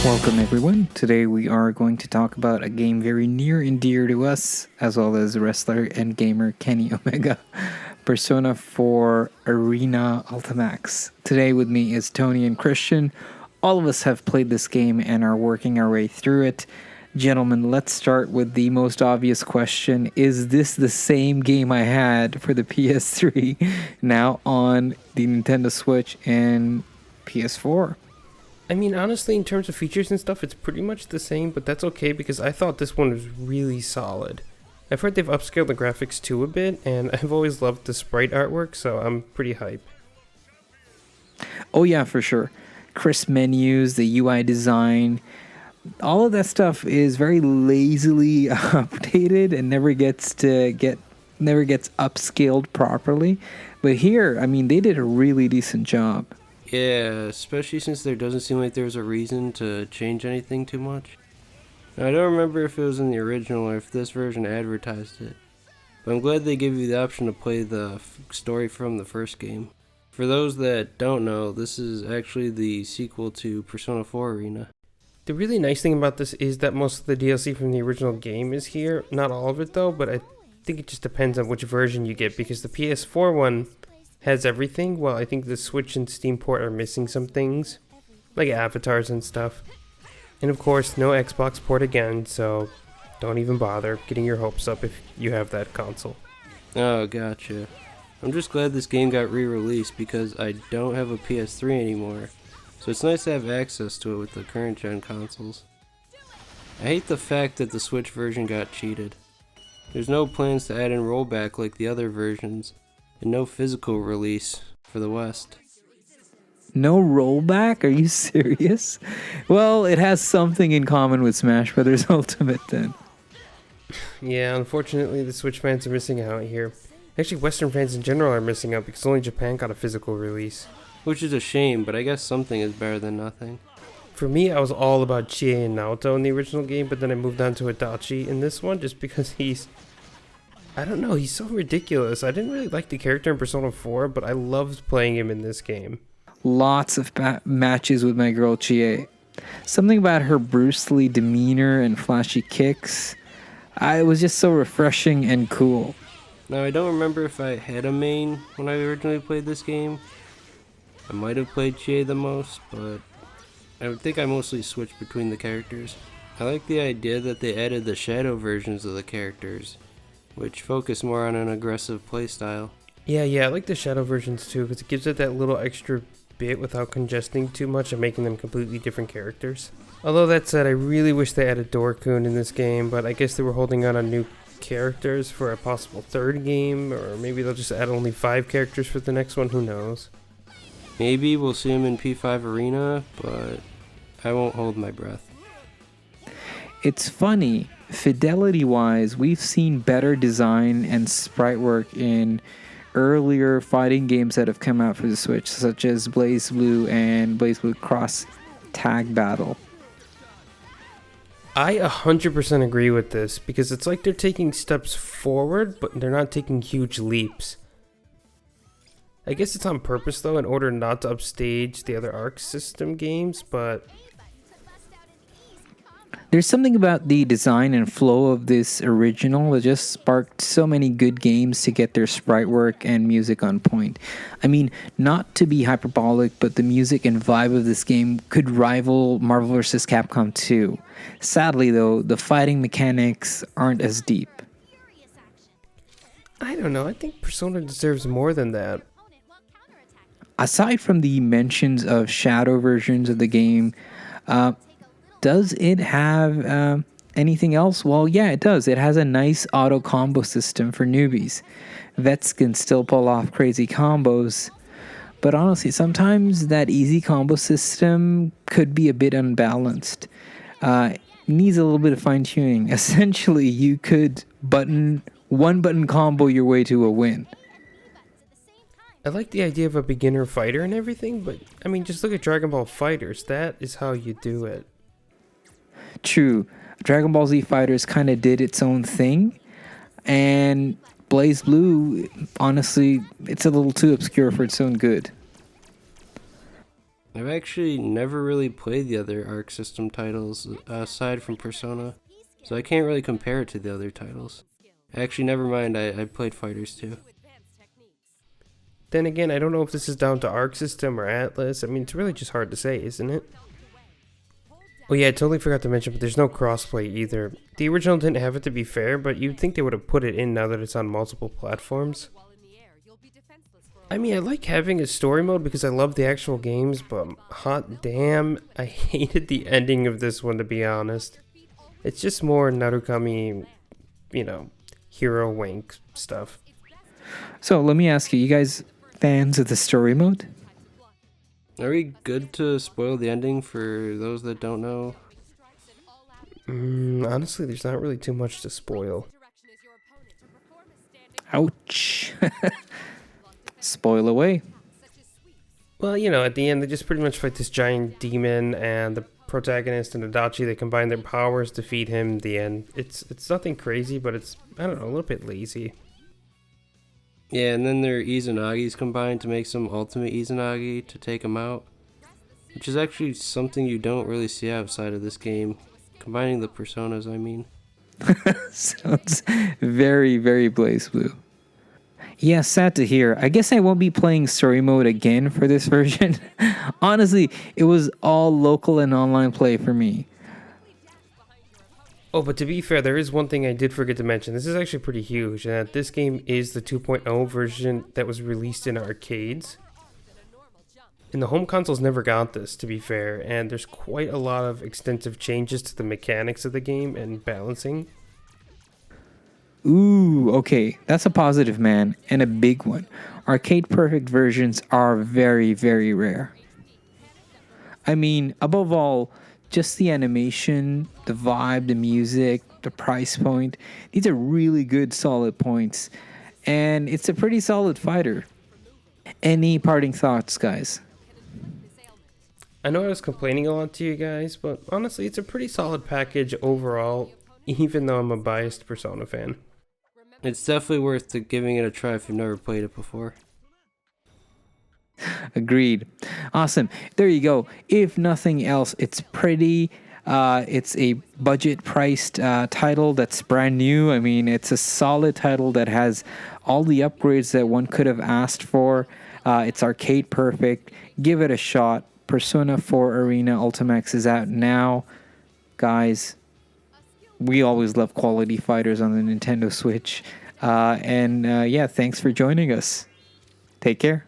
Welcome everyone. Today we are going to talk about a game very near and dear to us, as well as wrestler and gamer Kenny Omega, Persona 4 Arena Ultimax. Today with me is Tony and Christian. All of us have played this game and are working our way through it. Gentlemen, let's start with the most obvious question. Is this the same game I had for the PS3 now on the Nintendo Switch and PS4? I mean, honestly, in terms of features and stuff, it's pretty much the same, but that's okay because I thought this one was really solid. I've heard they've upscaled the graphics too a bit, and I've always loved the sprite artwork, so I'm pretty hype. Oh yeah, for sure. Crisp menus, the UI design, all of that stuff is very lazily updated and never gets upscaled properly. But here, I mean, they did a really decent job. Yeah, especially since there doesn't seem like there's a reason to change anything too much. Now, I don't remember if it was in the original or if this version advertised it, but I'm glad they give you the option to play the story from the first game. For those that don't know, this is actually the sequel to Persona 4 Arena. The really nice thing about this is that most of the DLC from the original game is here. Not all of it though, but I think it just depends on which version you get, because the PS4 one has everything, while I think the Switch and Steam port are missing some things, like avatars and stuff. And of course, no Xbox port again, so don't even bother getting your hopes up if you have that console. Oh, gotcha. I'm just glad this game got re-released because I don't have a PS3 anymore, so it's nice to have access to it with the current gen consoles. I hate the fact that the Switch version got cheated. There's no plans to add in rollback like the other versions, and no physical release for the West. No rollback? Are you serious? Well, it has something in common with Smash Bros. Ultimate then. Yeah, unfortunately the Switch fans are missing out here. Actually, Western fans in general are missing out because only Japan got a physical release. Which is a shame, but I guess something is better than nothing. For me, I was all about Chie and Naoto in the original game, but then I moved on to Itachi in this one just because I don't know, he's so ridiculous. I didn't really like the character in Persona 4, but I loved playing him in this game. Lots of matches with my girl Chie. Something about her Bruce Lee demeanor and flashy kicks. It was just so refreshing and cool. Now, I don't remember if I had a main when I originally played this game. I might have played Chie the most, but I think I mostly switched between the characters. I like the idea that they added the shadow versions of the characters, which focus more on an aggressive playstyle. Yeah, I like the shadow versions too, because it gives it that little extra bit without congesting too much and making them completely different characters. Although that said, I really wish they added Dorkun in this game, but I guess they were holding out on new characters for a possible third game, or maybe they'll just add only 5 characters for the next one, who knows. Maybe we'll see him in P5 Arena, but I won't hold my breath. It's funny, fidelity-wise, we've seen better design and sprite work in earlier fighting games that have come out for the Switch, such as BlazBlue and BlazBlue Cross Tag Battle. I 100% agree with this, because it's like they're taking steps forward, but they're not taking huge leaps. I guess it's on purpose though, in order not to upstage the other Arc System games, but There's something about the design and flow of this original that just sparked so many good games to get their sprite work and music on point. I mean, not to be hyperbolic, but the music and vibe of this game could rival Marvel vs. Capcom 2. Sadly though, the fighting mechanics aren't as deep. I don't know, I think Persona deserves more than that. Aside from the mentions of shadow versions of the game, does it have anything else? Well, yeah, it does. It has a nice auto combo system for newbies. Vets can still pull off crazy combos, but honestly, sometimes that easy combo system could be a bit unbalanced. Needs a little bit of fine tuning. Essentially, you could one button combo your way to a win. I like the idea of a beginner fighter and everything, but I mean, just look at Dragon Ball FighterZ. That is how you do it. True, Dragon Ball Z Fighters kind of did its own thing, and BlazBlue, honestly, it's a little too obscure for its own good. I've actually never really played the other Arc System titles aside from Persona, so I can't really compare it to the other titles. Actually, never mind, I played Fighters too. Then again, I don't know if this is down to Arc System or Atlas. I mean, it's really just hard to say, isn't it? Oh yeah, I totally forgot to mention, but there's no crossplay either. The original didn't have it, to be fair, but you'd think they would have put it in now that it's on multiple platforms. I mean, I like having a story mode because I love the actual games, but hot damn, I hated the ending of this one, to be honest. It's just more Narukami, you know, hero wank stuff. So let me ask you, you guys fans of the story mode? Are we good to spoil the ending for those that don't know? Honestly, there's not really too much to spoil. Ouch. Spoil away. Well, you know, at the end, they just pretty much fight this giant demon, and the protagonist and Adachi, they combine their powers to defeat him. The end. It's nothing crazy, but it's, I don't know, a little bit lazy. Yeah, and then their Izanagi's combined to make some Ultimate Izanagi to take them out, which is actually something you don't really see outside of this game. Combining the personas, I mean. Sounds very, very Blaze Blue. Yeah, sad to hear. I guess I won't be playing story mode again for this version. Honestly, it was all local and online play for me. Oh, but to be fair, there is one thing I did forget to mention. This is actually pretty huge, and that this game is the 2.0 version that was released in arcades. And the home consoles never got this, to be fair, and there's quite a lot of extensive changes to the mechanics of the game and balancing. Ooh, okay. That's a positive, man, and a big one. Arcade perfect versions are very, very rare. I mean, above all, just the animation, the vibe, the music, the price point. These are really good, solid points. And it's a pretty solid fighter. Any parting thoughts, guys? I know I was complaining a lot to you guys, but honestly, it's a pretty solid package overall, even though I'm a biased Persona fan. It's definitely worth giving it a try if you've never played it before. Agreed. Awesome. There you go. If nothing else, it's pretty. It's a budget-priced title that's brand new. I mean, it's a solid title that has all the upgrades that one could have asked for. It's arcade perfect. Give it a shot. Persona 4 Arena Ultimax is out now. Guys, we always love quality fighters on the Nintendo Switch. Yeah, thanks for joining us. Take care.